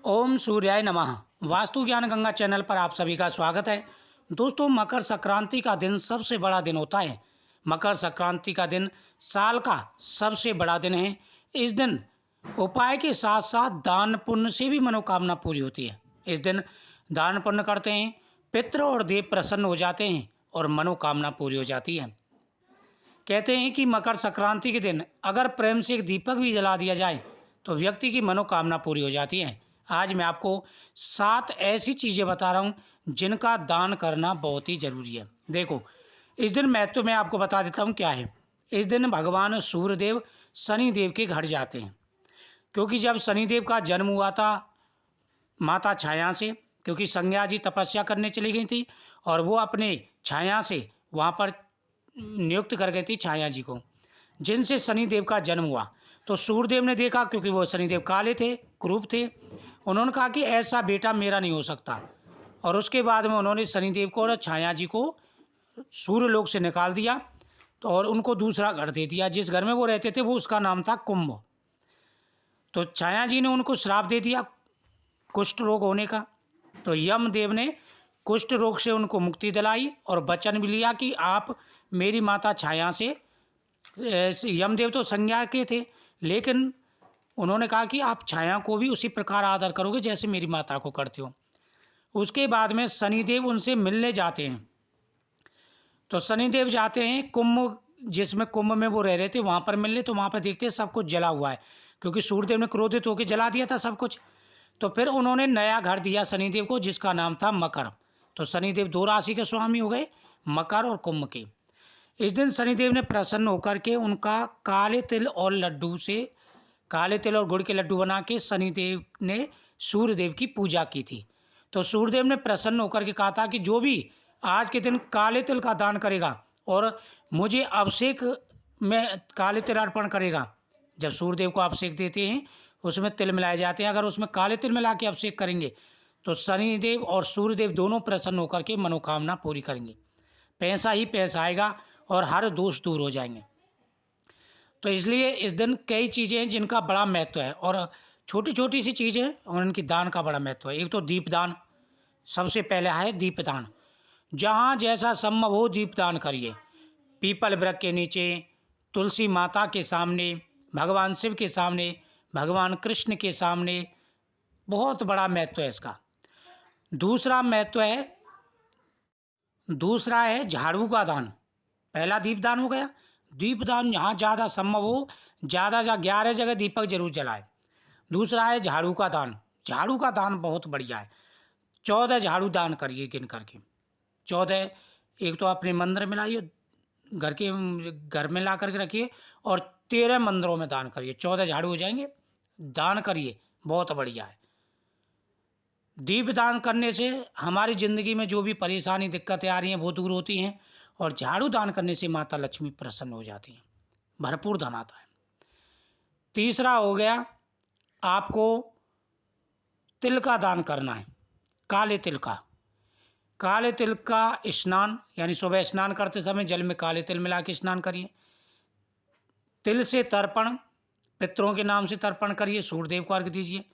ओम सूर्याय नमः। वास्तु ज्ञान गंगा चैनल पर आप सभी का स्वागत है। दोस्तों, मकर संक्रांति का दिन सबसे बड़ा दिन होता है। मकर संक्रांति का दिन साल का सबसे बड़ा दिन है। इस दिन उपाय के साथ साथ दान पुण्य से भी मनोकामना पूरी होती है। इस दिन दान पुण्य करते हैं, पितृ और देव प्रसन्न हो जाते हैं और मनोकामना पूरी हो जाती है। कहते हैं कि मकर संक्रांति के दिन अगर प्रेम से एक दीपक भी जला दिया जाए तो व्यक्ति की मनोकामना पूरी हो जाती है। आज मैं आपको 7 ऐसी चीज़ें बता रहा हूँ जिनका दान करना बहुत ही ज़रूरी है। देखो, इस दिन महत्व मैं आपको बता देता हूँ क्या है। इस दिन भगवान सूर्यदेव शनिदेव के घर जाते हैं, क्योंकि जब शनिदेव का जन्म हुआ था माता छाया से, क्योंकि संज्ञा जी तपस्या करने चली गई थी और वो अपने छाया से वहाँ पर नियुक्त कर गई थी छाया जी को, जिनसे शनिदेव का जन्म हुआ। तो सूर्यदेव ने देखा, क्योंकि वो शनिदेव काले थे, क्रूप थे, उन्होंने कहा कि ऐसा बेटा मेरा नहीं हो सकता। और उसके बाद में उन्होंने शनिदेव को और छाया जी को सूर्यलोक से निकाल दिया तो और उनको दूसरा घर दे दिया। जिस घर में वो रहते थे वो उसका नाम था कुंभ। तो छाया जी ने उनको श्राप दे दिया कुष्ठ रोग होने का। तो यमदेव ने कुष्ठ रोग से उनको मुक्ति दिलाई और वचन भी लिया कि आप मेरी माता छाया से, यमदेव तो संज्ञा के थे, लेकिन उन्होंने कहा कि आप छाया को भी उसी प्रकार आदर करोगे जैसे मेरी माता को करते हो। उसके बाद में शनिदेव उनसे मिलने जाते हैं। तो शनिदेव जाते हैं कुंभ, जिसमें कुंभ में वो रह रहे थे वहाँ पर मिलने। तो वहाँ पर देखते हैं सब कुछ जला हुआ है, क्योंकि सूर्यदेव ने क्रोधित होकर जला दिया था सब कुछ। तो फिर उन्होंने नया घर दिया शनिदेव को, जिसका नाम था मकर। तो शनिदेव 2 राशि के स्वामी हो गए, मकर और कुंभ के। इस दिन शनिदेव ने प्रसन्न होकर के उनका काले तिल और गुड़ के लड्डू बना के शनिदेव ने सूर्यदेव की पूजा की थी। तो सूर्यदेव ने प्रसन्न होकर के कहा था कि जो भी आज के दिन काले तिल का दान करेगा और मुझे अभिषेक में काले तिल अर्पण करेगा, जब सूर्यदेव को अभिषेक देते हैं उसमें तिल मिलाए जाते हैं, अगर उसमें काले तिल मिला के अभिषेक करेंगे तो शनिदेव और सूर्यदेव दोनों प्रसन्न होकर के मनोकामना पूरी करेंगे। पैसा ही पैसा आएगा और हर दोष दूर हो जाएंगे। तो इसलिए इस दिन कई चीज़ें हैं जिनका बड़ा महत्व है और छोटी छोटी सी चीज़ें और उनकी दान का बड़ा महत्व है। एक तो दीपदान, सबसे पहले है दीपदान। जहाँ जैसा संभव हो दीपदान करिए। पीपल वृक्ष के नीचे, तुलसी माता के सामने, भगवान शिव के सामने, भगवान कृष्ण के सामने, बहुत बड़ा महत्व है इसका। दूसरा है झाड़ू का दान। पहला दीपदान हो गया। दीपदान जहाँ ज़्यादा संभव हो, ज़्यादा 11 जगह दीपक जरूर जलाए। दूसरा है झाड़ू का दान। झाड़ू का दान बहुत बढ़िया है। 14 झाड़ू दान करिए गिन करके। 14, एक तो अपने मंदिर में लाइए, घर में ला करके रखिए और 13 मंदिरों में दान करिए। 14 झाड़ू हो जाएंगे, दान करिए, बहुत बढ़िया है। दीप दान करने से हमारी ज़िंदगी में जो भी परेशानी दिक्कतें आ रही हैं वो दूर होती हैं और झाड़ू दान करने से माता लक्ष्मी प्रसन्न हो जाती हैं, भरपूर धन आता है। तीसरा हो गया, आपको तिल का दान करना है, काले तिल का। काले तिल का स्नान, यानी सुबह स्नान करते समय जल में काले तिल मिला के स्नान करिए। तिल से तर्पण, पितरों के नाम से तर्पण करिए, सूर्यदेव को अर्घ्य दीजिए।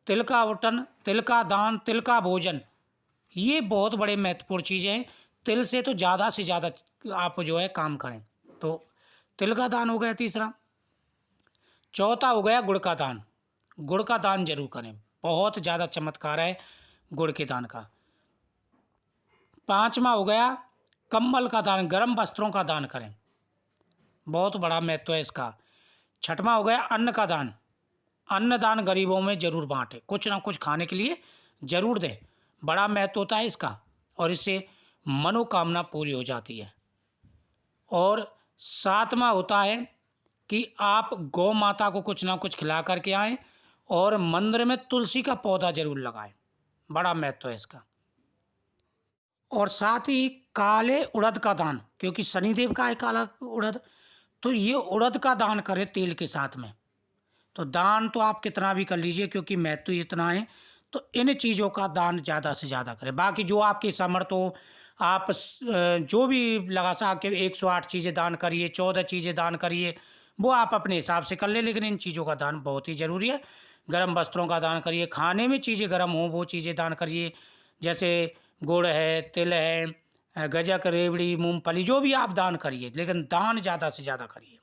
तिल का आवटन, तिल का दान, तिल का भोजन, ये बहुत बड़े महत्वपूर्ण चीज़ें हैं। तिल से तो ज़्यादा से ज़्यादा आप जो है काम करें। तो तिल का दान हो गया तीसरा। चौथा हो गया गुड़ का दान। गुड़ का दान जरूर करें, बहुत ज़्यादा चमत्कार है गुड़ के दान का। पांचवा हो गया कंबल का दान, गर्म वस्त्रों का दान करें, बहुत बड़ा महत्व है इसका। छठवां हो गया अन्न का दान। अन्नदान गरीबों में जरूर बांटें, कुछ ना कुछ खाने के लिए जरूर दें, बड़ा महत्व होता है इसका और इससे मनोकामना पूरी हो जाती है। और सातवां होता है कि आप गौ माता को कुछ ना कुछ खिला करके आएँ और मंदिर में तुलसी का पौधा जरूर लगाएं, बड़ा महत्व है इसका। और साथ ही काले उड़द का दान, क्योंकि शनिदेव का है काला उड़द, तो ये उड़द का दान करें तेल के साथ में। तो दान तो आप कितना भी कर लीजिए, क्योंकि महत्व इतना है, तो इन चीज़ों का दान ज़्यादा से ज़्यादा करें। बाकी जो आपकी समर्थ हो, आप जो भी लगा सके 108 चीज़ें दान करिए, 14 चीज़ें दान करिए, वो आप अपने हिसाब से कर ले, लेकिन इन चीज़ों का दान बहुत ही ज़रूरी है। गर्म वस्त्रों का दान करिए, खाने में चीज़ें गर्म हों वो चीज़ें दान करिए, जैसे गुड़ है, तिल है, गज्जक, रेवड़ी, मूँगफली, जो भी आप दान करिए, लेकिन दान ज़्यादा से ज़्यादा करिए।